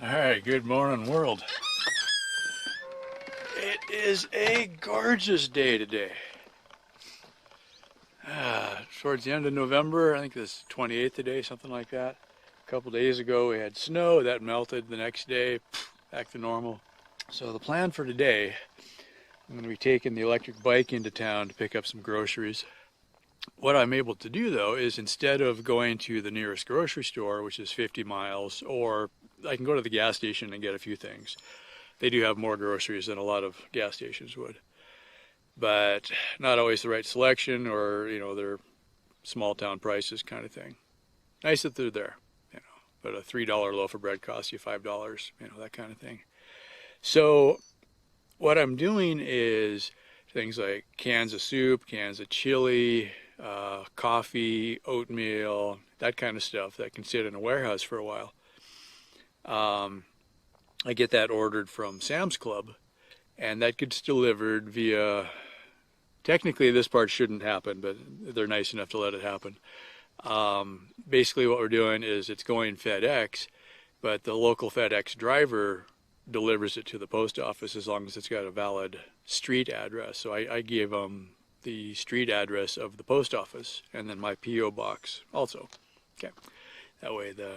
Alright, good morning world. It is a gorgeous day today. Towards the end of November, I think this 28th today, something like that. A couple days ago we had snow, that melted the next day, back to normal. So the plan for today, I'm going to be taking the electric bike into town to pick up some groceries. What I'm able to do though is instead of going to the nearest grocery store, which is 50 miles, or I can go to the gas station and get a few things. They do have more groceries than a lot of gas stations would, but not always the right selection, or they're small town prices kind of thing. Nice that they're there, but a $3 loaf of bread costs you $5, that kind of thing. So what I'm doing is things like cans of soup, cans of chili, coffee, oatmeal, that kind of stuff that can sit in a warehouse for a while. I get that ordered from Sam's Club, and that gets delivered via, technically this part shouldn't happen, but they're nice enough to let it happen. Basically what we're doing is it's going FedEx, but the local FedEx driver delivers it to the post office as long as it's got a valid street address. So I gave them the street address of the post office and then my P.O. box also. Okay, that way the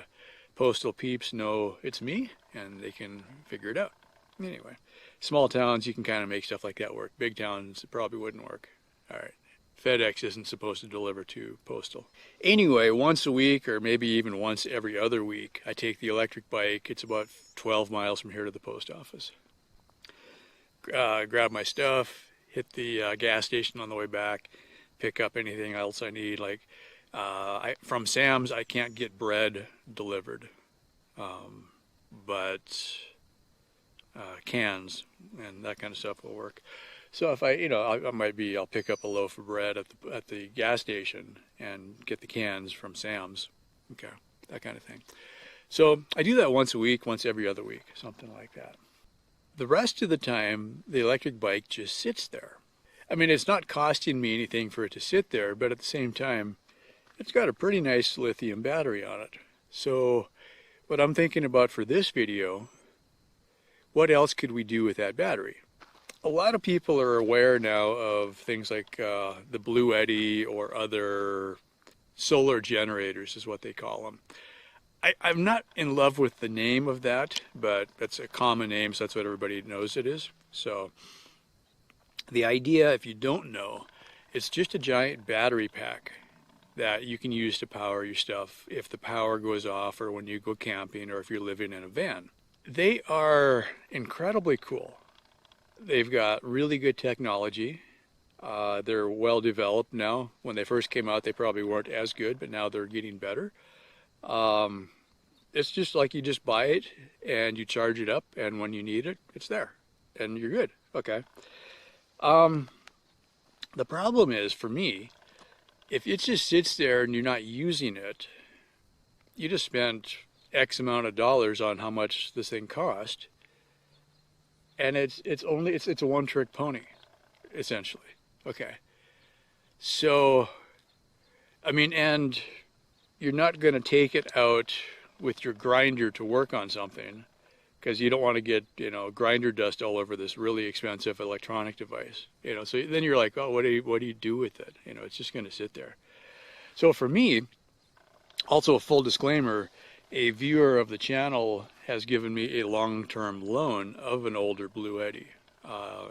postal peeps know it's me and they can figure it out. Anyway, small towns you can kind of make stuff like that work. Big towns it probably wouldn't work. All right, FedEx isn't supposed to deliver to postal. Anyway, once a week or maybe even once every other week, I take the electric bike. It's about 12 miles from here to the post office. Grab my stuff, hit the gas station on the way back, pick up anything else I need. Like from Sam's, I can't get bread delivered, but cans and that kind of stuff will work. So if I'll pick up a loaf of bread at the gas station and get the cans from Sam's. Okay, that kind of thing. So I do that once a week, once every other week, something like that. The rest of the time, the electric bike just sits there. I mean, it's not costing me anything for it to sit there, but at the same time, it's got a pretty nice lithium battery on it. So what I'm thinking about for this video, what else could we do with that battery? A lot of people are aware now of things like the Blue Eddy or other solar generators is what they call them. I'm not in love with the name of that, but that's a common name, so that's what everybody knows it is. So the idea, if you don't know, it's just a giant battery pack that you can use to power your stuff if the power goes off or when you go camping or if you're living in a van. They are incredibly cool. They've got really good technology. They're well developed now. When they first came out, they probably weren't as good, but now they're getting better. It's just like you just buy it and you charge it up, and when you need it, it's there, and you're good. Okay. The problem is, for me, if it just sits there and you're not using it, you just spent X amount of dollars on how much this thing cost, and it's a one-trick pony, essentially. Okay. So, I mean, and you're not going to take it out with your grinder to work on something because you don't want to get, grinder dust all over this really expensive electronic device. So then you're like, oh, what do you do with it? It's just going to sit there. So for me, also a full disclaimer, a viewer of the channel has given me a long-term loan of an older Blue Eddy.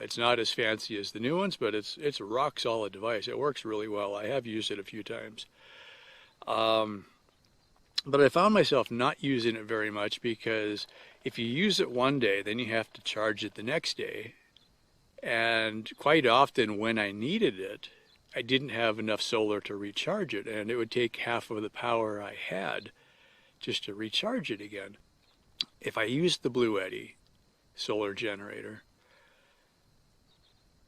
It's not as fancy as the new ones, but it's a rock-solid device. It works really well. I have used it a few times. But I found myself not using it very much because if you use it one day, then you have to charge it the next day. And quite often when I needed it, I didn't have enough solar to recharge it, and it would take half of the power I had just to recharge it again. If I used the Blue Eddy solar generator,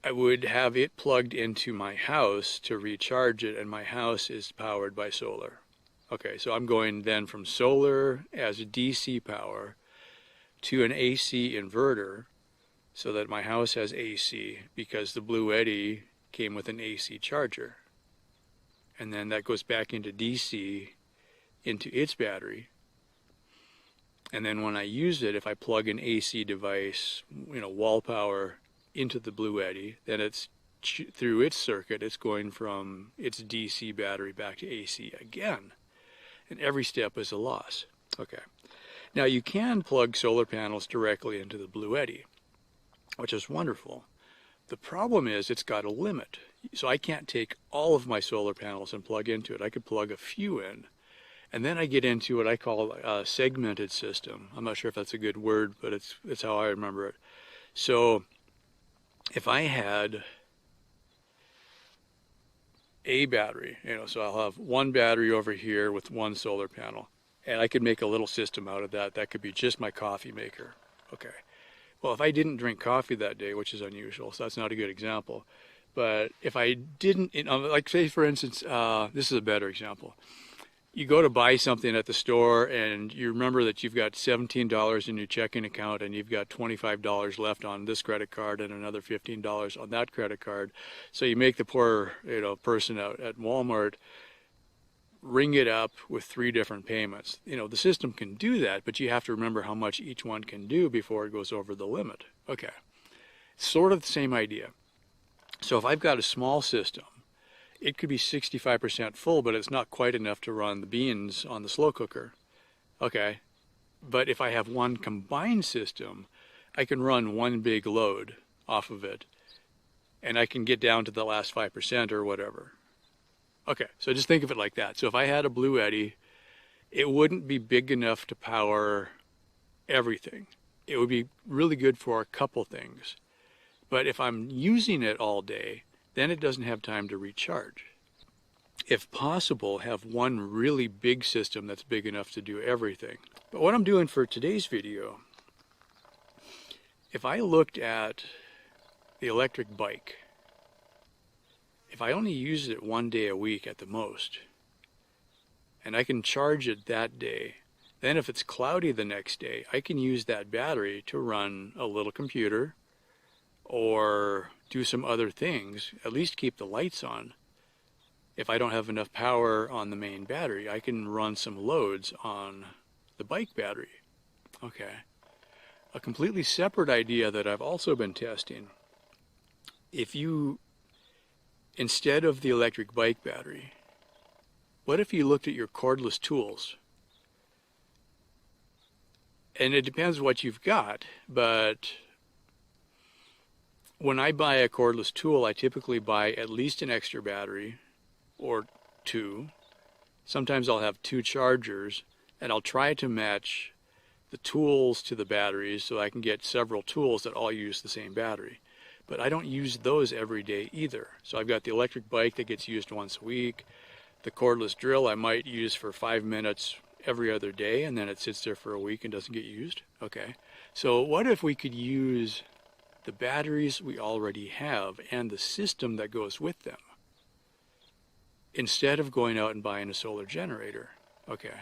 I would have it plugged into my house to recharge it, and my house is powered by solar. Okay, so I'm going then from solar as a DC power to an AC inverter so that my house has AC, because the Blue Eddy came with an AC charger. And then that goes back into DC into its battery. And then when I use it, if I plug an AC device, wall power into the Blue Eddy, then it's through its circuit, it's going from its DC battery back to AC again. And every step is a loss. Okay. Now you can plug solar panels directly into the Blue Eddy, which is wonderful. The problem is it's got a limit. So I can't take all of my solar panels and plug into it. I could plug a few in. And then I get into what I call a segmented system. I'm not sure if that's a good word, but it's how I remember it. So if I had a battery, so I'll have one battery over here with one solar panel, and I could make a little system out of that. That could be just my coffee maker. Okay. Well, if I didn't drink coffee that day, which is unusual, so that's not a good example. But if I didn't, like say for instance, this is a better example. You go to buy something at the store and you remember that you've got $17 in your checking account and you've got $25 left on this credit card and another $15 on that credit card. So you make the poor person out at Walmart ring it up with 3 different payments. The system can do that, but you have to remember how much each one can do before it goes over the limit. Okay, sort of the same idea. So if I've got a small system, it could be 65% full, but it's not quite enough to run the beans on the slow cooker. Okay, but if I have one combined system, I can run one big load off of it, and I can get down to the last 5% or whatever. Okay, so just think of it like that. So if I had a Blue Eddy, it wouldn't be big enough to power everything. It would be really good for a couple things. But if I'm using it all day, then it doesn't have time to recharge. If possible, have one really big system that's big enough to do everything. But what I'm doing for today's video, if I looked at the electric bike, if I only use it one day a week at the most, and I can charge it that day, then if it's cloudy the next day, I can use that battery to run a little computer or do some other things, at least keep the lights on. If I don't have enough power on the main battery, I can run some loads on the bike battery. Okay. A completely separate idea that I've also been testing. If you, instead of the electric bike battery, what if you looked at your cordless tools? And it depends what you've got, but when I buy a cordless tool, I typically buy at least an extra battery or 2. Sometimes I'll have 2 chargers, and I'll try to match the tools to the batteries so I can get several tools that all use the same battery. But I don't use those every day either. So I've got the electric bike that gets used once a week. The cordless drill I might use for 5 minutes every other day, and then it sits there for a week and doesn't get used. Okay. So what if we could use the batteries we already have and the system that goes with them instead of going out and buying a solar generator? Okay.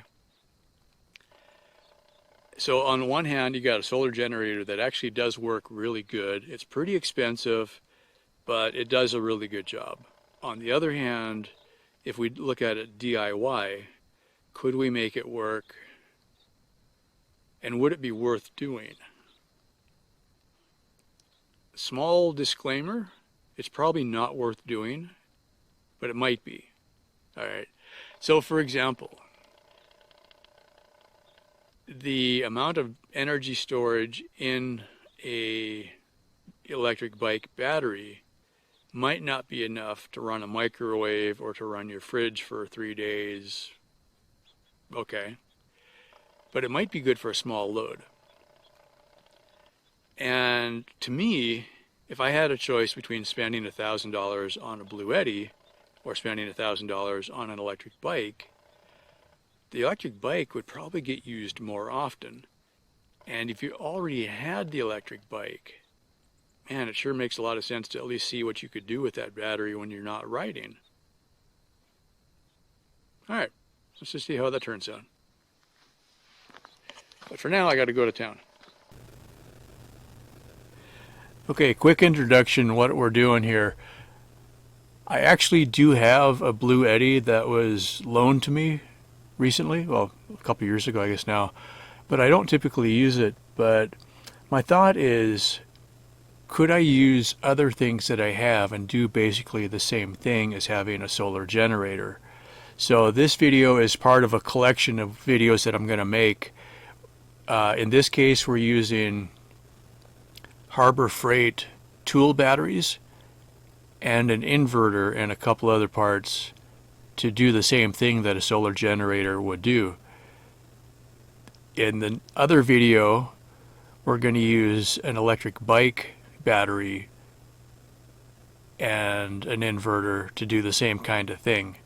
So on one hand, you got a solar generator that actually does work really good. It's pretty expensive, but it does a really good job. On the other hand, if we look at it DIY, could we make it work? And would it be worth doing? Small disclaimer, it's probably not worth doing, but it might be. All right. So for example, the amount of energy storage in a electric bike battery might not be enough to run a microwave or to run your fridge for 3 days. Okay. But it might be good for a small load. And to me, if I had a choice between spending $1,000 on a Blue Eddy or spending $1,000 on an electric bike, the electric bike would probably get used more often. And if you already had the electric bike, man, it sure makes a lot of sense to at least see what you could do with that battery when you're not riding. All right, let's just see how that turns out. But for now, I got to go to town. Okay, quick introduction what we're doing here. I actually do have a Blue Eddy that was loaned to me recently, well, a couple years ago, I guess now. but I don't typically use it. But my thought is, could I use other things that I have and do basically the same thing as having a solar generator? So this video is part of a collection of videos that I'm going to make. In this case, we're using Harbor Freight tool batteries and an inverter and a couple other parts to do the same thing that a solar generator would do. In the other video, we're going to use an electric bike battery and an inverter to do the same kind of thing.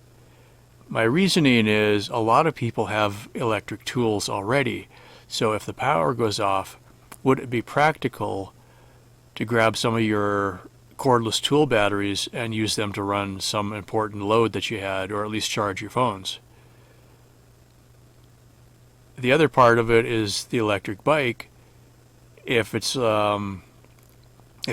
My reasoning is a lot of people have electric tools already, so if the power goes off, would it be practical to grab some of your cordless tool batteries and use them to run some important load that you had, or at least charge your phones? The other part of it is the electric bike. If it's if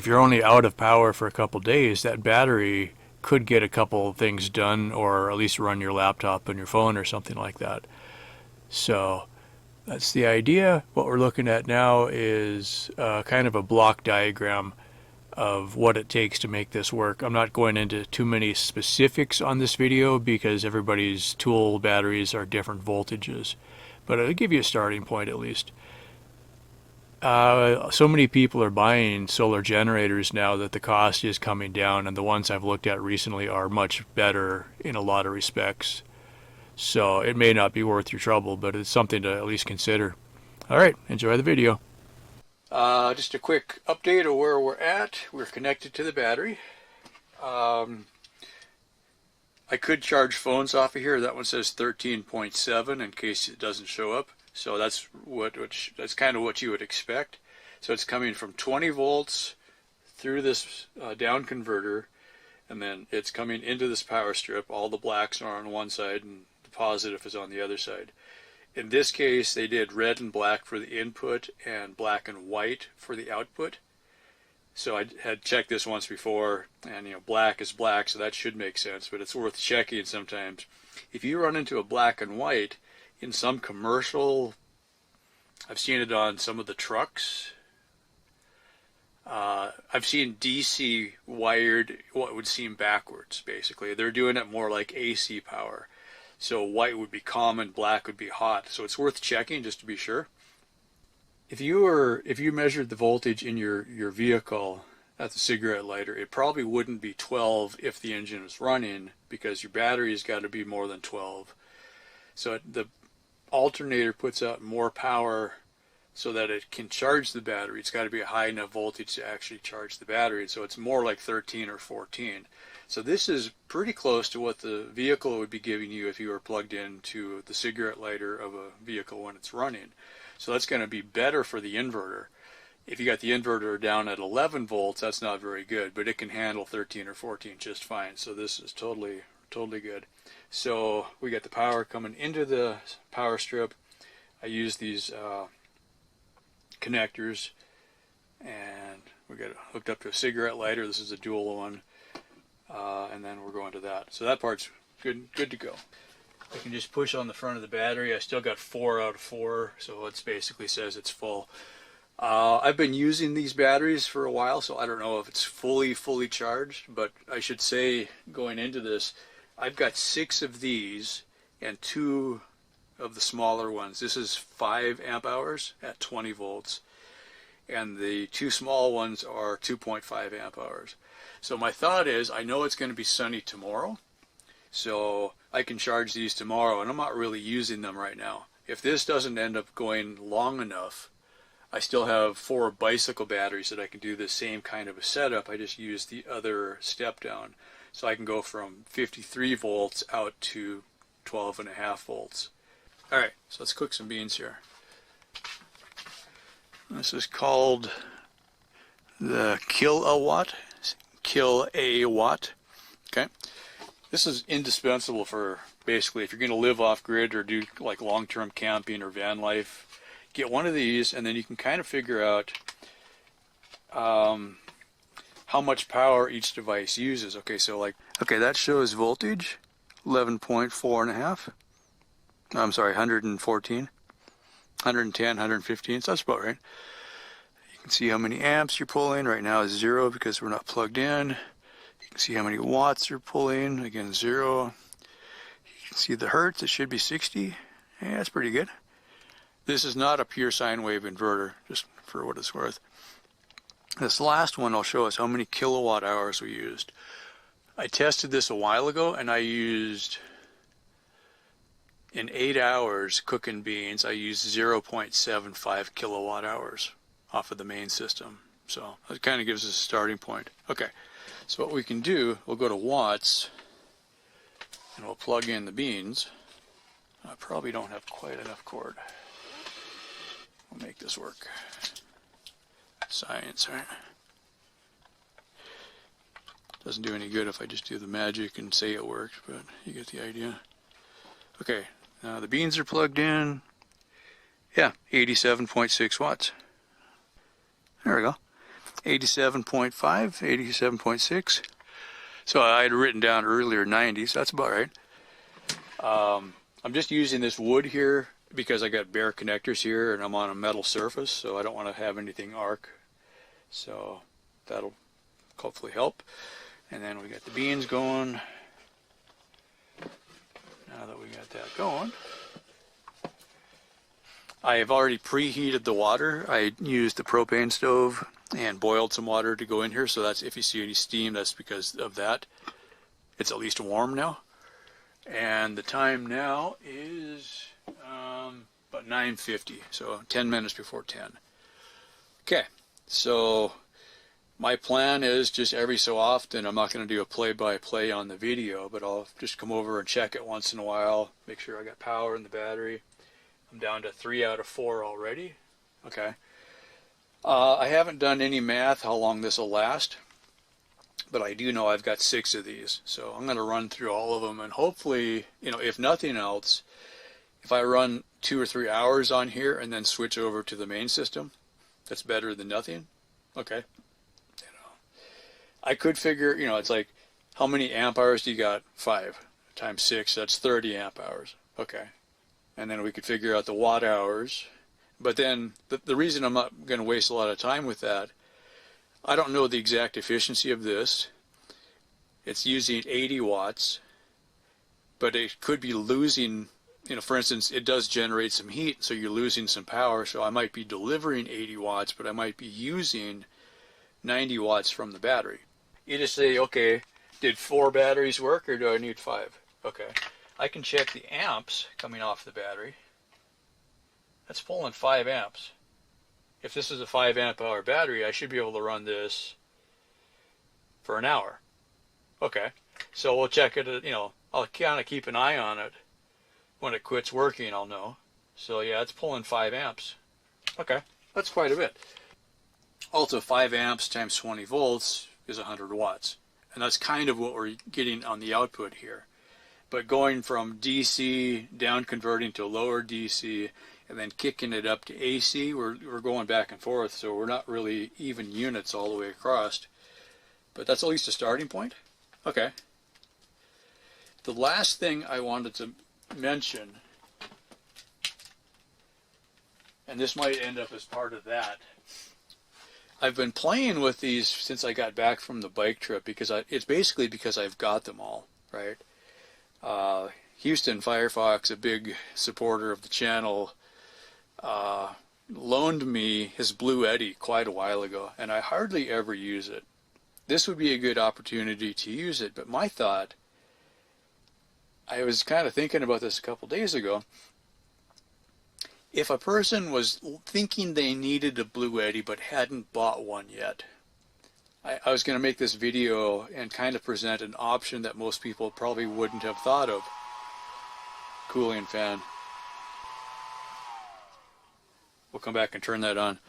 you're only out of power for a couple days, that battery could get a couple things done, or at least run your laptop and your phone or something like that. So that's the idea. What we're looking at now is kind of a block diagram of what it takes to make this work. I'm not going into too many specifics on this video because everybody's tool batteries are different voltages, but it'll give you a starting point at least. So many people are buying solar generators now that the cost is coming down, and the ones I've looked at recently are much better in a lot of respects. So it may not be worth your trouble, but it's something to at least consider. Alright, enjoy the video. Just a quick update of where we're at. We're connected to the battery. I could charge phones off of here. That one says 13.7 in case it doesn't show up. So that's that's kind of what you would expect. So it's coming from 20 volts through this down converter, and then it's coming into this power strip. All the blacks are on one side and the positive is on the other side. In this case, they did red and black for the input and black and white for the output. So I had checked this once before, and black is black, so that should make sense, but it's worth checking sometimes. If you run into a black and white in some commercial, I've seen it on some of the trucks. I've seen DC wired what would seem backwards, basically. They're doing it more like AC power. So white would be common, black would be hot. So it's worth checking just to be sure. If you measured the voltage in your vehicle at the cigarette lighter, it probably wouldn't be 12 if the engine was running, because your battery's got to be more than 12. So the alternator puts out more power so that it can charge the battery. It's got to be a high enough voltage to actually charge the battery, so it's more like 13 or 14. So this is pretty close to what the vehicle would be giving you if you were plugged into the cigarette lighter of a vehicle when it's running. So that's going to be better for the inverter. If you got the inverter down at 11 volts, that's not very good, but it can handle 13 or 14 just fine. So this is totally good. So we got the power coming into the power strip. I use these connectors, and we got it hooked up to a cigarette lighter. This is a dual one, and then we're going to that. So that part's good to go. I can just push on the front of the battery. I still got 4 out of 4, so it basically says it's full. I've been using these batteries for a while, so I don't know if it's fully charged, but I should say going into this, I've got 6 of these and 2 of the smaller ones. This is 5 amp hours at 20 volts, and the 2 small ones are 2.5 amp hours. So my thought is, I know it's going to be sunny tomorrow, so I can charge these tomorrow, and I'm not really using them right now. If this doesn't end up going long enough, I still have 4 bicycle batteries that I can do the same kind of a setup. I just use the other step down. So I can go from 53 volts out to 12.5 volts. Alright, so let's cook some beans here. This is called the kilowatt. Okay. This is indispensable for basically if you're going to live off grid or do like long-term camping or van life. Get one of these, and then you can kind of figure out how much power each device uses. Okay, so that shows voltage, 11.4 and a half. I'm sorry, 114. 110, 115, so that's about right. You can see how many amps you're pulling. Right now is 0 because we're not plugged in. You can see how many watts you're pulling. Again, 0. You can see the hertz. It should be 60. Yeah, that's pretty good. This is not a pure sine wave inverter, just for what it's worth. This last one will show us how many kilowatt hours we used. I tested this a while ago, and I used, in 8 hours cooking beans, I used 0.75 kilowatt hours off of the main system. So it kind of gives us a starting point. Okay, so what we can do, we'll go to watts, and we'll plug in the beans. I probably don't have quite enough cord. We'll make this work. Science, right? Doesn't do any good if I just do the magic and say it worked, but you get the idea. Okay, now the beans are plugged in. Yeah, 87.6 watts. There we go. 87.5, 87.6. So I had written down earlier 90, so that's about right. I'm just using this wood here because I got bare connectors here and I'm on a metal surface, so I don't want to have anything arc. So that'll hopefully help. And then we got the beans going. Now that we got that going, I have already preheated the water. I used the propane stove and boiled some water to go in here, so that's, if you see any steam, that's because of that. It's at least warm now. And the time now is about 9:50, so 10 minutes before 10. Okay, so my plan is just every so often, I'm not going to do a play-by-play on the video, but I'll just come over and check it once in a while, make sure I got power in the battery. I'm down to 3 out of 4 already. Okay. I haven't done any math how long this will last, but I do know I've got 6 of these, so I'm going to run through all of them, and hopefully, you know, if nothing else, if I run 2 or 3 hours on here and then switch over to the main system, that's better than nothing. Okay. You know, I could figure, you know, it's like, how many amp hours do you got? 5 times 6, that's 30 amp hours. Okay. And then we could figure out the watt hours. But then the reason I'm not going to waste a lot of time with that, I don't know the exact efficiency of this. It's using 80 watts, but it could be losing, you know, for instance, it does generate some heat, so you're losing some power. So I might be delivering 80 watts, but I might be using 90 watts from the battery. You just say, okay, did 4 batteries work or do I need 5? Okay. I can check the amps coming off the battery. That's pulling 5 amps. If this is a 5 amp hour battery, I should be able to run this for an hour. Okay, so we'll check it, you know, I'll kind of keep an eye on it. When it quits working, I'll know. So yeah, it's pulling 5 amps. Okay, that's quite a bit. Also, 5 amps times 20 volts is 100 watts. And that's kind of what we're getting on the output here. But going from DC down converting to lower DC and then kicking it up to AC, we're going back and forth, so we're not really even units all the way across. But that's at least a starting point. Okay. The last thing I wanted to mention, and this might end up as part of that, I've been playing with these since I got back from the bike trip because it's basically because I've got them all, right? Houston Firefox, a big supporter of the channel, loaned me his Blue Eddy quite a while ago, and I hardly ever use it. This would be a good opportunity to use it, but my thought, I was kind of thinking about this a couple days ago, if a person was thinking they needed a Blue Eddy but hadn't bought one yet, I was going to make this video and kind of present an option that most people probably wouldn't have thought of. Cooling fan. We'll come back and turn that on.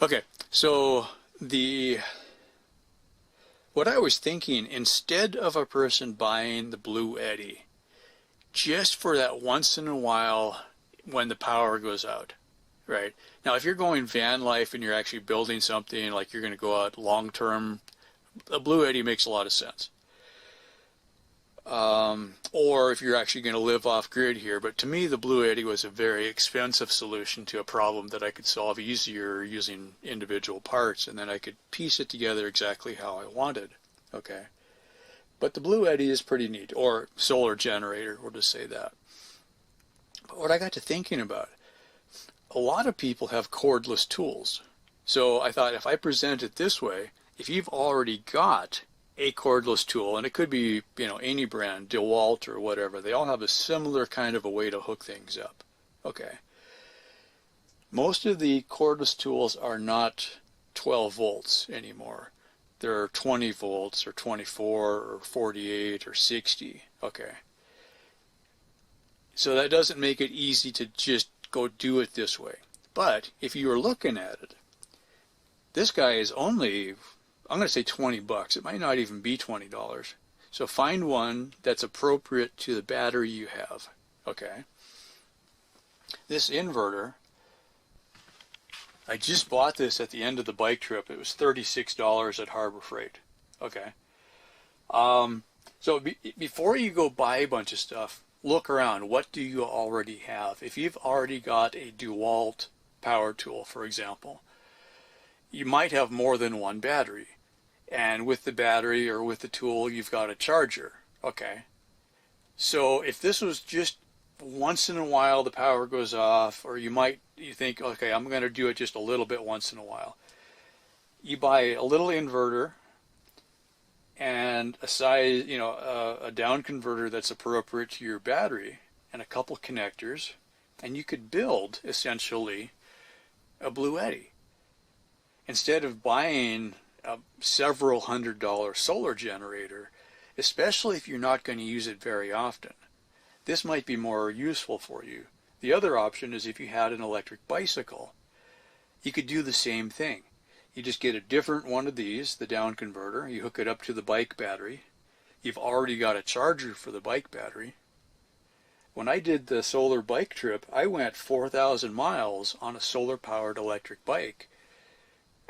Okay, so what I was thinking, instead of a person buying the Blue Eddy, just for that once in a while when the power goes out, right? Now, if you're going van life and you're actually building something, like you're going to go out long term, a Blue Eddy makes a lot of sense. or if you're actually going to live off grid here. But to me, the Blue Eddy was a very expensive solution to a problem that I could solve easier using individual parts, and then I could piece it together exactly how I wanted. Okay. But the Blue Eddy is pretty neat, or solar generator, we'll just say that. But what I got to thinking about, a lot of people have cordless tools. So I thought if I present it this way, if you've already got a cordless tool, and it could be, you know, any brand, DeWalt or whatever, they all have a similar kind of a way to hook things up. Okay. Most of the cordless tools are not 12 volts anymore. They're 20 volts or 24 or 48 or 60. Okay. So that doesn't make it easy to just go do it this way. But if you were looking at it, this guy is only, I'm going to say 20 bucks. It might not even be $20. So find one that's appropriate to the battery you have. Okay. This inverter, I just bought this at the end of the bike trip. It was $36 at Harbor Freight. Okay. So before you go buy a bunch of stuff, look around. What do you already have? If you've already got a DeWalt power tool, for example, you might have more than one battery. And with the battery or with the tool, you've got a charger. Okay. So if this was just once in a while the power goes off, or you think, okay, I'm going to do it just a little bit once in a while. You buy a little inverter and a size, you know, a down converter that's appropriate to your battery and a couple connectors, and you could build essentially a Blue Eddy. Instead of buying a several $100 solar generator, especially if you're not going to use it very often, this might be more useful for you. The other option is if you had an electric bicycle, you could do the same thing. You just get a different one of these, the down converter, you hook it up to the bike battery. You've already got a charger for the bike battery. When I did the solar bike trip, I went 4,000 miles on a solar-powered electric bike.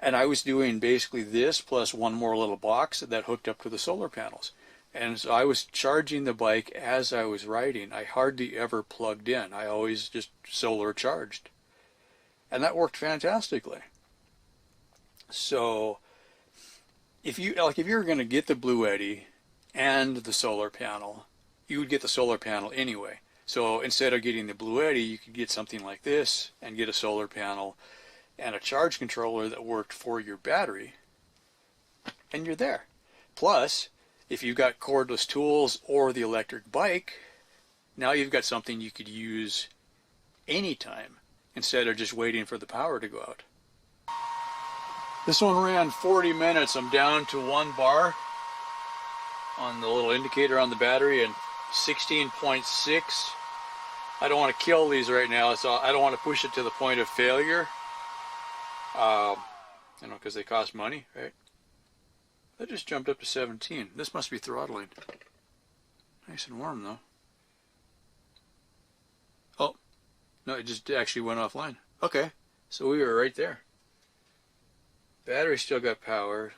And I was doing basically this plus one more little box that hooked up to the solar panels. And so I was charging the bike as I was riding. I hardly ever plugged in. I always just solar charged. And that worked fantastically. So if you were going to get the Blue Eddy and the solar panel, you would get the solar panel anyway. So instead of getting the Blue Eddy, you could get something like this and get a solar panel and a charge controller that worked for your battery, and you're there. Plus, if you've got cordless tools or the electric bike, now you've got something you could use anytime instead of just waiting for the power to go out. This one ran 40 minutes. I'm down to 1 bar on the little indicator on the battery and 16.6. I don't want to kill these right now, so I don't want to push it to the point of failure. You know, because they cost money, right? That just jumped up to 17. This must be throttling. Nice and warm, though. Oh, no, it just actually went offline. Okay, so we were right there. Battery still got power.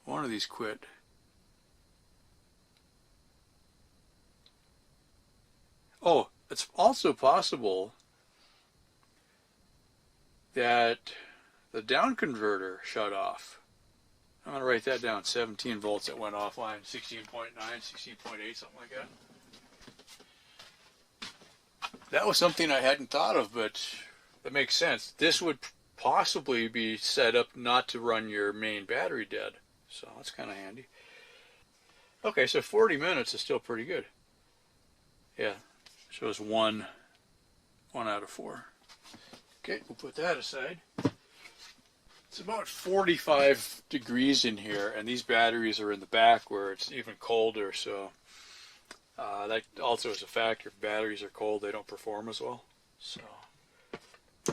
One of these quit. Oh, it's also possible that the down converter shut off. I'm going to write that down. 17 volts that went offline. 16.9, 16.8, something like that. That was something I hadn't thought of, but that makes sense. This would possibly be set up not to run your main battery dead. So that's kind of handy. Okay, so 40 minutes is still pretty good. Yeah, shows one out of 4. Okay, we'll put that aside. It's about 45 degrees in here, and these batteries are in the back where it's even colder, so that also is a factor. If batteries are cold, they don't perform as well. So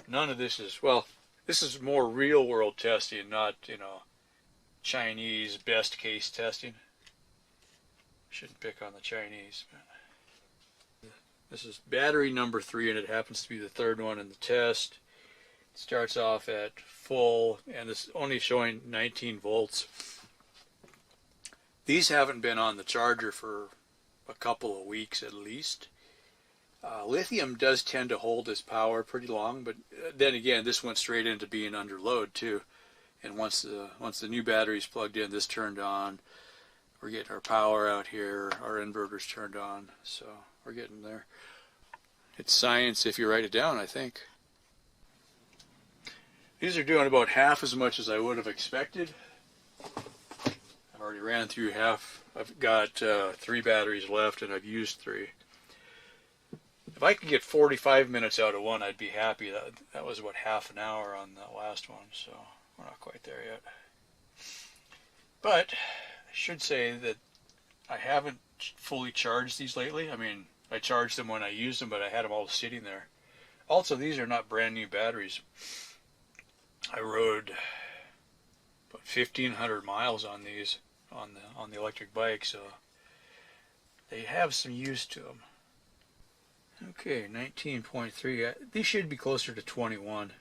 none of this is, well, this is more real-world testing, not, you know, Chinese best-case testing. Shouldn't pick on the Chinese. But this is battery number 3, and it happens to be the 3rd one in the test. It starts off at full, and it's only showing 19 volts. These haven't been on the charger for a couple of weeks at least. Lithium does tend to hold its power pretty long, but then again, this went straight into being under load too. And once the new battery's plugged in, this turned on. We're getting our power out here. Our inverter's turned on, so we're getting there. It's science if you write it down, I think. These are doing about half as much as I would have expected. I already ran through half. I've got 3 batteries left, and I've used 3. If I could get 45 minutes out of one, I'd be happy. That was about half an hour on that last one, so we're not quite there yet. But I should say that I haven't fully charged these lately. I mean, I charged them when I used them, but I had them all sitting there. Also, these are not brand new batteries. I rode about 1,500 miles on these on the electric bike, so they have some use to them. Okay, 19.3. These should be closer to 21,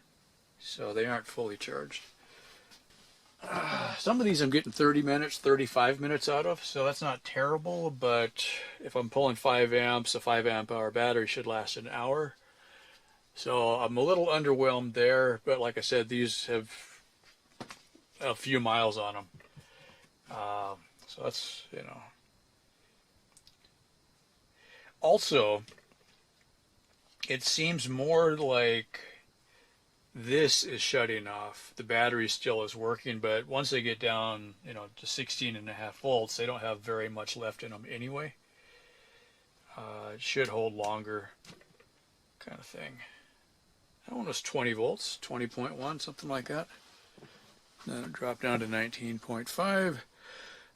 so they aren't fully charged. Some of these I'm getting 30 minutes, 35 minutes out of, so that's not terrible, but if I'm pulling 5 amps, a 5 amp hour battery should last an hour. So I'm a little underwhelmed there, but like I said, these have a few miles on them. So that's, you know. Also, it seems more like this is shutting off. The battery still is working, but once they get down, you know, to 16.5 volts, they don't have very much left in them anyway. It should hold longer, kind of thing. That one was 20 volts, 20.1, something like that. Then it dropped down to 19.5.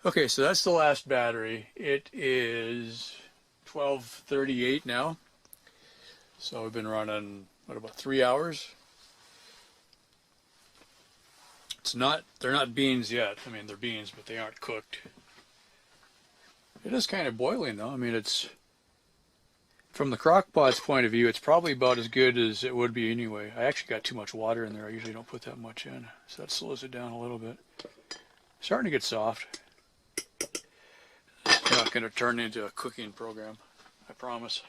Okay, so that's the last battery. It is 12:38 now. So we've been running, what, about 3 hours? They're not beans yet. I mean, they're beans, but they aren't cooked. It is kind of boiling though. I mean, it's, from the crock pot's point of view, it's probably about as good as it would be anyway. I actually got too much water in there. I usually don't put that much in, so that slows it down a little bit. Starting to get soft. It's not going to turn into a cooking program, I promise.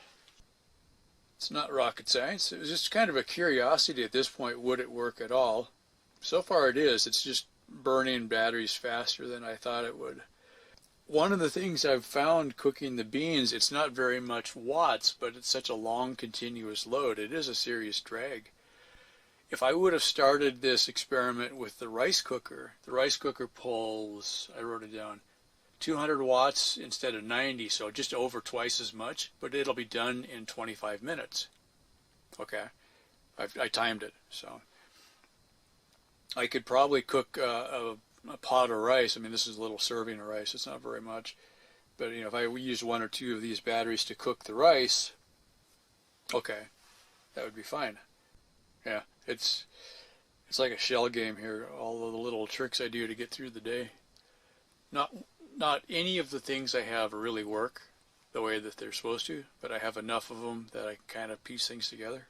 It's not rocket science. It was just kind of a curiosity at this point. Would it work at all? So far it is. It's just burning batteries faster than I thought it would. One of the things I've found cooking the beans, it's not very much watts, but it's such a long continuous load. It is a serious drag. If I would have started this experiment with the rice cooker pulls, I wrote it down, 200 watts instead of 90, so just over twice as much, but it'll be done in 25 minutes. Okay, I timed it, so I could probably cook a pot of rice. I mean, this is a little serving of rice. It's not very much, but you know, if I use 1 or 2 of these batteries to cook the rice, okay, that would be fine. Yeah, it's like a shell game here. All of the little tricks I do to get through the day. Not any of the things I have really work the way that they're supposed to, but I have enough of them that I kind of piece things together.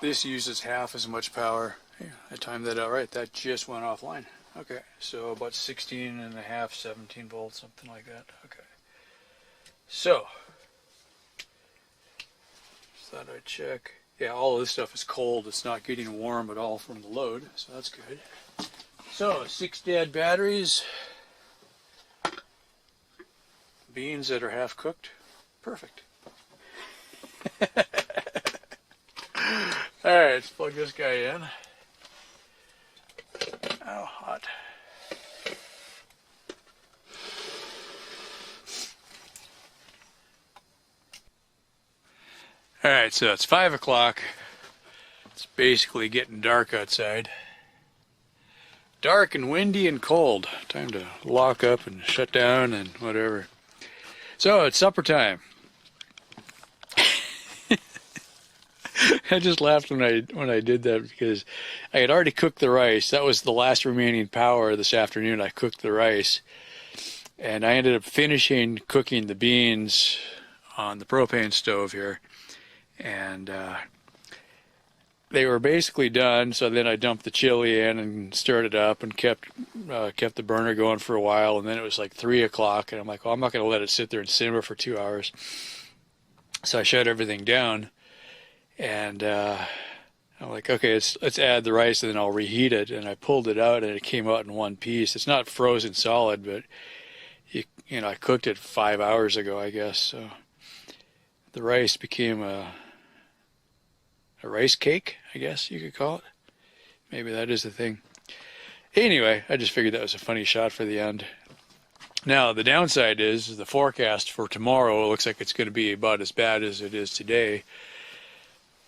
This uses half as much power. Yeah, I timed that out right. That just went offline. Okay, so about 16.5, 17 volts, something like that. Okay. So, just thought I'd check. Yeah, all of this stuff is cold. It's not getting warm at all from the load, so that's good. So, 6 dead batteries. Beans that are half cooked. Perfect. Alright, let's plug this guy in. Oh, hot. Alright, so it's 5 o'clock. It's basically getting dark outside. Dark and windy and cold. Time to lock up and shut down and whatever. So it's supper time. I just laughed when I did that because I had already cooked the rice. That was the last remaining power this afternoon. I cooked the rice, and I ended up finishing cooking the beans on the propane stove here. And they were basically done. So then I dumped the chili in and stirred it up and kept the burner going for a while. And then it was like 3 o'clock, and I'm like, well, I'm not going to let it sit there and simmer for 2 hours. So I shut everything down, and I'm like, okay, let's add the rice, and then I'll reheat it. And I pulled it out, and it came out in one piece. It's not frozen solid, but you know, I cooked it 5 hours ago, I guess. So the rice became a rice cake, I guess you could call it. Maybe that is the thing. Anyway, I just figured that was a funny shot for the end. Now, the downside is the forecast for tomorrow looks like it's going to be about as bad as it is today.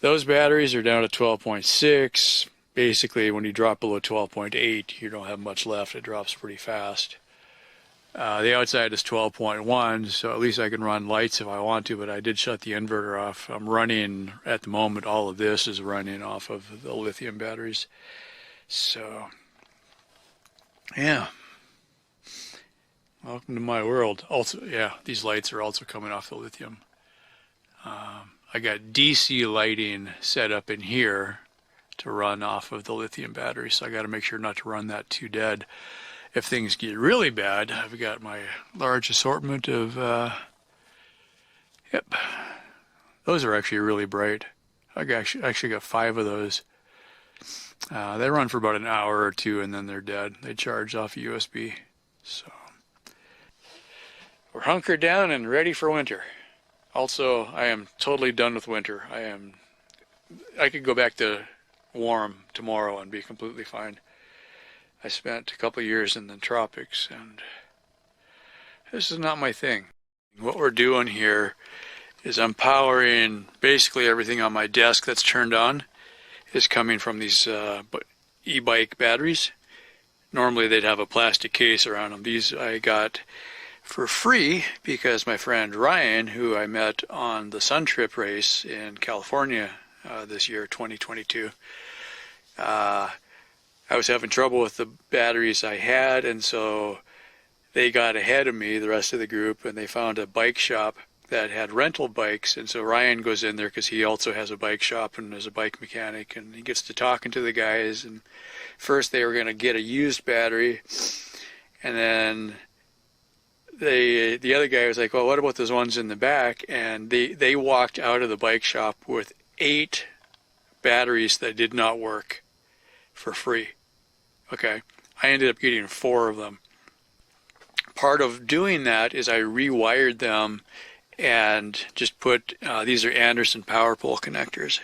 Those batteries are down to 12.6. Basically, when you drop below 12.8, you don't have much left. It drops pretty fast. The outside is 12.1, so at least I can run lights if I want to, but I did shut the inverter off. I'm running, at the moment, all of this is running off of the lithium batteries. So, yeah. Welcome to my world. Also, yeah, these lights are also coming off the lithium. I got DC lighting set up in here to run off of the lithium battery, so I got to make sure not to run that too dead. If things get really bad, I've got my large assortment of, yep, those are actually really bright. I actually got 5 of those. They run for about an hour or 2, and then they're dead. They charge off USB. So we're hunkered down and ready for winter. Also, I am totally done with winter. I could go back to warm tomorrow and be completely fine. I spent a couple of years in the tropics, and this is not my thing. What we're doing here is I'm powering basically everything on my desk that's turned on is coming from these e-bike batteries. Normally they'd have a plastic case around them. These I got for free because my friend Ryan, who I met on the Sun Trip race in California this year, 2022, I was having trouble with the batteries I had, and so they got ahead of me, the rest of the group, and they found a bike shop that had rental bikes. And so Ryan goes in there because he also has a bike shop and is a bike mechanic, and he gets to talking to the guys. And first they were going to get a used battery, and then the other guy was like, well, what about those ones in the back? And they walked out of the bike shop with 8 batteries that did not work for free. Okay, I ended up getting 4 of them. Part of doing that is I rewired them and just put, these are Anderson power pole connectors.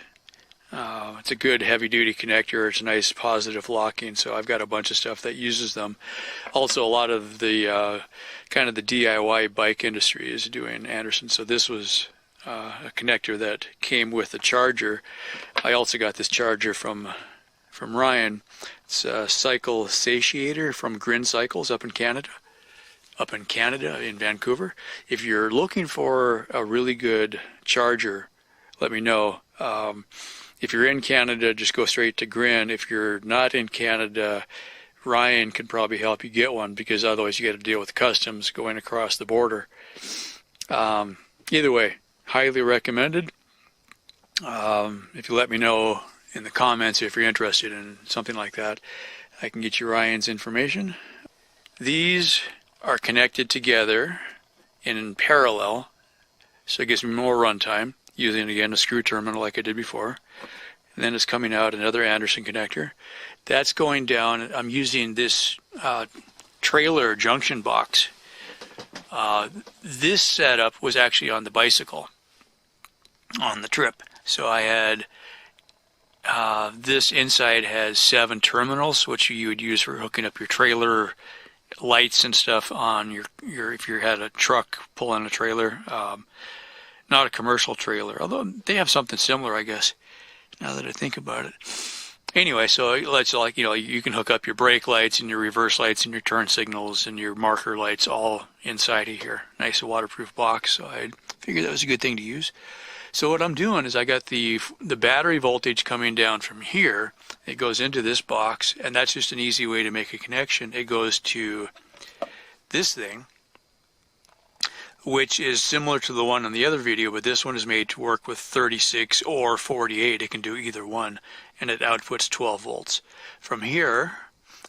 It's a good heavy duty connector. It's a nice positive locking, so I've got a bunch of stuff that uses them. Also, a lot of the kind of the DIY bike industry is doing Anderson, so this was a connector that came with a charger. I also got this charger from Ryan. It's a cycle satiator from Grin Cycles up in Canada, in Vancouver. If you're looking for a really good charger, let me know. If you're in Canada, just go straight to Grin. If you're not in Canada, Ryan can probably help you get one, because otherwise you got to deal with customs going across the border. Either way, highly recommended. If you let me know in the comments if you're interested in something like that, I can get you Ryan's information. These are connected together in parallel, so it gives me more runtime, using again a screw terminal like I did before. And then it's coming out another Anderson connector. That's going down. I'm using this trailer junction box. This setup was actually on the bicycle on the trip. So I had this inside has 7 terminals, which you would use for hooking up your trailer lights and stuff on your if you had a truck pulling a trailer. Not a commercial trailer, although they have something similar, I guess, now that I think about it. Anyway, so let's, like, you can hook up your brake lights and your reverse lights and your turn signals and your marker lights all inside of here. Nice waterproof box, so I figured that was a good thing to use. So what I'm doing is I got the battery voltage coming down from here. It goes into this box, and that's just an easy way to make a connection. It goes to this thing, which is similar to the one on the other video, but this one is made to work with 36 or 48. It can do either one, and it outputs 12 volts. From here,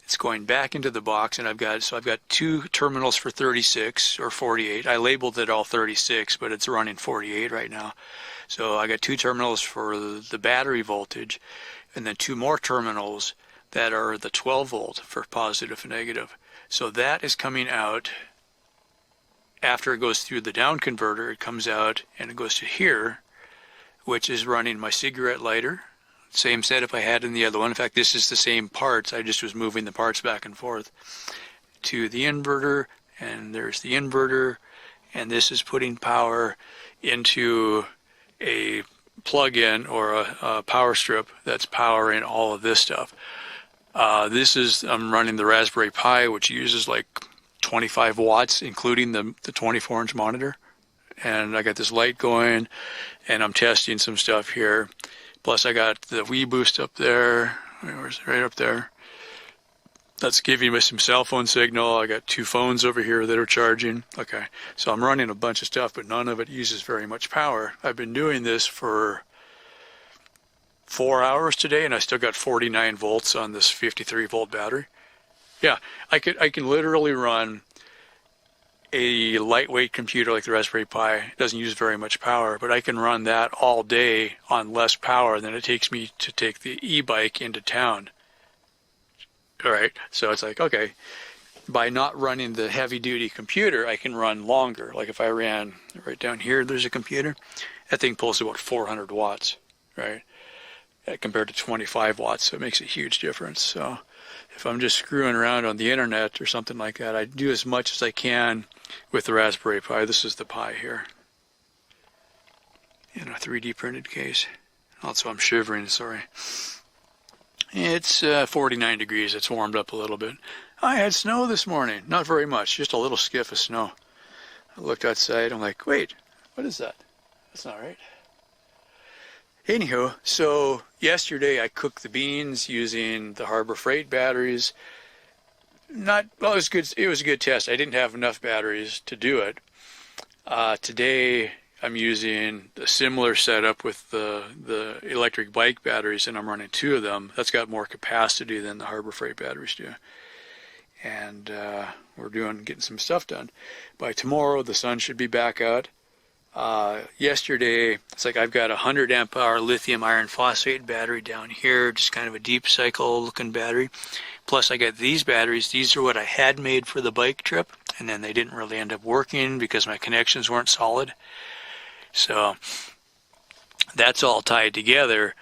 it's going back into the box, and I've got two terminals for 36 or 48. I labeled it all 36, but it's running 48 right now. So I got two terminals for the battery voltage, and then two more terminals that are the 12 volt for positive and negative. So that is coming out after it goes through the down converter. It comes out and it goes to here, which is running my cigarette lighter. Same setup I had in the other one. In fact, this is the same parts. I just was moving the parts back and forth to the inverter, and there's the inverter, and this is putting power into a plug-in or a power strip that's powering all of this stuff. I'm running the Raspberry Pi, which uses like 25 watts, including the 24-inch monitor. And I got this light going, and I'm testing some stuff here. Plus I got the Wii Boost up there. Where's it? Right up there. That's giving me some cell phone signal. I got two phones over here that are charging. Okay, so I'm running a bunch of stuff, but none of it uses very much power. I've been doing this for 4 hours today, and I still got 49 volts on this 53 volt battery. Yeah, I can literally run a lightweight computer like the Raspberry Pi. It doesn't use very much power, but I can run that all day on less power than it takes me to take the e-bike into town. All right, so it's like, okay, by not running the heavy-duty computer, I can run longer. Like if I ran right down here, there's a computer. That thing pulls about 400 watts, right? Compared to 25 watts, so it makes a huge difference. So if I'm just screwing around on the internet or something like that, I do as much as I can with the Raspberry Pi. This is the Pi here in a 3D printed case. Also, I'm shivering, sorry. It's 49 degrees. It's warmed up a little bit. I had snow this morning. Not very much, just a little skiff of snow. I looked outside. I'm like, wait, what is that? That's not right. Anywho, so yesterday I cooked the beans using the Harbor Freight batteries. Well, it was good. It was a good test. I didn't have enough batteries to do it. Today I'm using a similar setup with the electric bike batteries, and I'm running two of them. That's got more capacity than the Harbor Freight batteries do. And we're getting some stuff done. By tomorrow, the sun should be back out. Yesterday, it's like I've got a 100 amp hour lithium iron phosphate battery down here, just kind of a deep cycle looking battery. Plus I got these batteries. These are what I had made for the bike trip, and then they didn't really end up working because my connections weren't solid. So that's all tied together,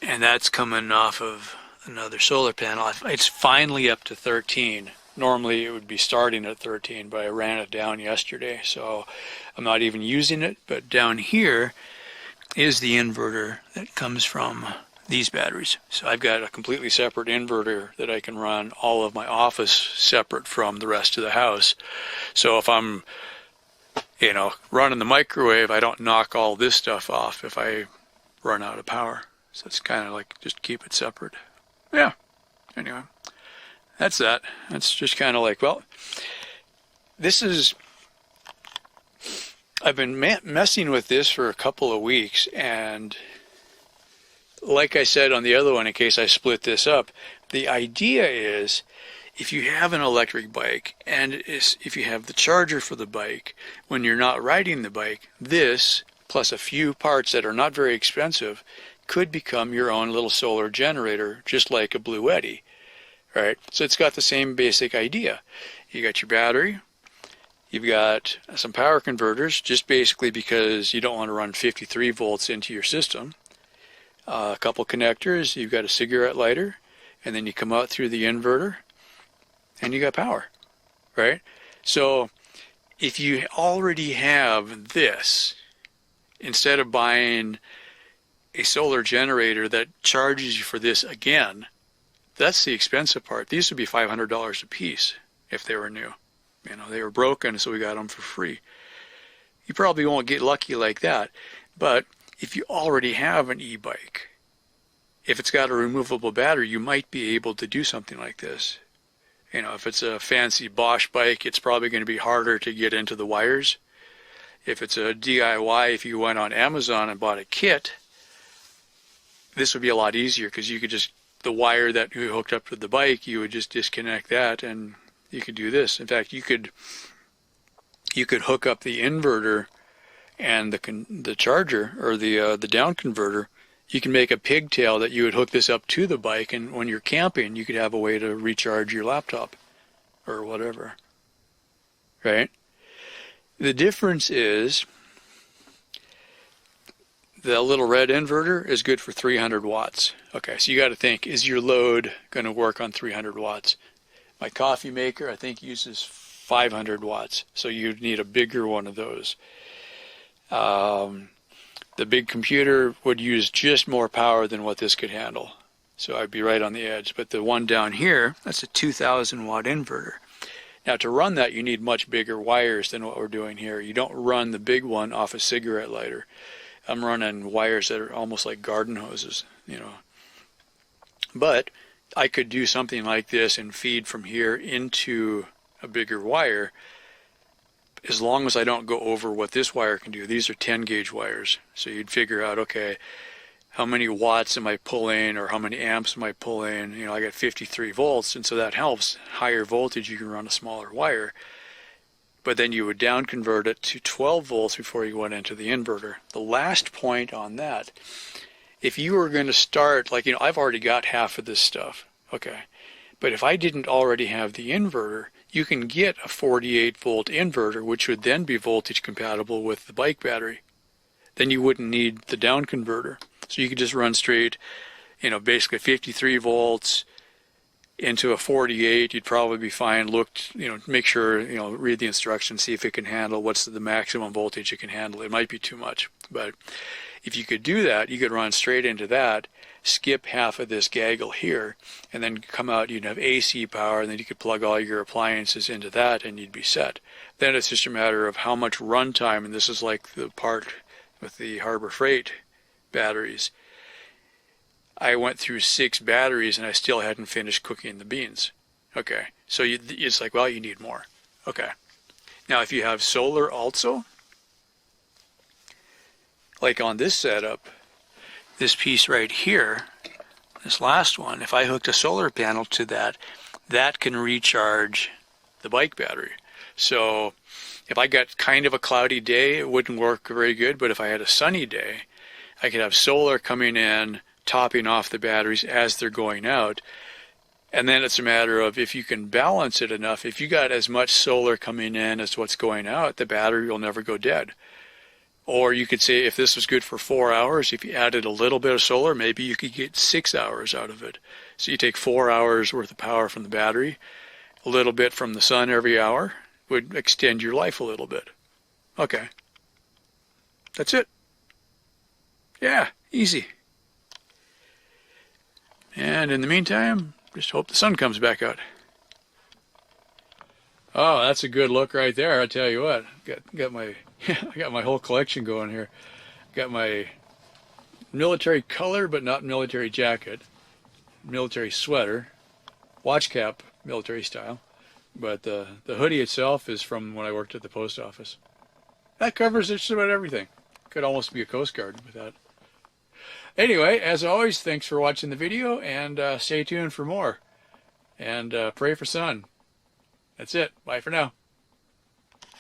and that's coming off of another solar panel. It's finally up to 13. Normally it would be starting at 13, but I ran it down yesterday, so I'm not even using it. But down here is the inverter that comes from these batteries. So I've got a completely separate inverter that I can run all of my office separate from the rest of the house. So if I'm, running the microwave, I don't knock all this stuff off if I run out of power. So it's kind of like just keep it separate. Yeah, anyway. That's that. That's just kind of like, well, I've been messing with this for a couple of weeks, and like I said on the other one, in case I split this up, the idea is if you have an electric bike and if you have the charger for the bike, when you're not riding the bike, this plus a few parts that are not very expensive could become your own little solar generator, just like a Blue Eddy. Right, so it's got the same basic idea. You got your battery, you've got some power converters, just basically because you don't want to run 53 volts into your system. A couple connectors, you've got a cigarette lighter, and then you come out through the inverter, and you got power, right? So if you already have this, instead of buying a solar generator that charges you for this again, that's the expensive part. These would be $500 a piece if they were new. They were broken, so we got them for free. You probably won't get lucky like that. But if you already have an e-bike, if it's got a removable battery, you might be able to do something like this. If it's a fancy Bosch bike, it's probably going to be harder to get into the wires. If it's a DIY, if you went on Amazon and bought a kit, this would be a lot easier because you could just, the wire that you hooked up to the bike, you would just disconnect that and you could do this. In fact, you could hook up the inverter and the charger, or the down converter. You can make a pigtail that you would hook this up to the bike, and when you're camping, you could have a way to recharge your laptop or whatever, right? The difference is the little red inverter is good for 300 watts. Okay, so you got to think, is your load going to work on 300 watts? My coffee maker, I think, uses 500 watts, so you'd need a bigger one of those. The big computer would use just more power than what this could handle, so I'd be right on the edge. But the one down here, that's a 2,000 watt inverter. Now to run that, you need much bigger wires than what we're doing here. You don't run the big one off a cigarette lighter. I'm running wires that are almost like garden hoses, you know. But I could do something like this and feed from here into a bigger wire, as long as I don't go over what this wire can do. These are 10 gauge wires. So you'd figure out, okay, how many watts am I pulling, or how many amps am I pulling? You know, I got 53 volts, and so that helps. Higher voltage, you can run a smaller wire. But then you would down convert it to 12 volts before you went into the inverter. The last point on that, if you were going to start, like, you know, I've already got half of this stuff, okay, but if I didn't already have the inverter, you can get a 48 volt inverter, which would then be voltage compatible with the bike battery. Then you wouldn't need the down converter. So you could just run straight, you know, basically 53 volts into a 48, you'd probably be fine. Make sure, you know, read the instructions, see if it can handle, what's the maximum voltage it can handle. It might be too much, but if you could do that, you could run straight into that, skip half of this gaggle here, and then come out, you'd have AC power, and then you could plug all your appliances into that, and you'd be set. Then it's just a matter of how much run time, and this is like the part with the Harbor Freight batteries. I went through 6 batteries and I still hadn't finished cooking the beans. Okay, so it's like, well, you need more. Okay, now if you have solar also, like on this setup, this piece right here, this last one, if I hooked a solar panel to that, that can recharge the bike battery. So if I got kind of a cloudy day, it wouldn't work very good, but if I had a sunny day, I could have solar coming in, topping off the batteries as they're going out. And then it's a matter of, if you can balance it enough, if you got as much solar coming in as what's going out, the battery will never go dead. Or you could say, if this was good for 4 hours, if you added a little bit of solar, maybe you could get 6 hours out of it. So you take 4 hours worth of power from the battery, a little bit from the sun every hour, would extend your life a little bit. Okay. That's it. Yeah, easy. And in the meantime, just hope the sun comes back out. Oh, that's a good look right there. I tell you what, got my I got my whole collection going here. Got my military color but not military jacket, military sweater, watch cap, military style, but the hoodie itself is from when I worked at the post office. That covers just about everything. Could almost be a Coast Guard with that. Anyway, as always, thanks for watching the video, and stay tuned for more. And pray for sun. That's it. Bye for now.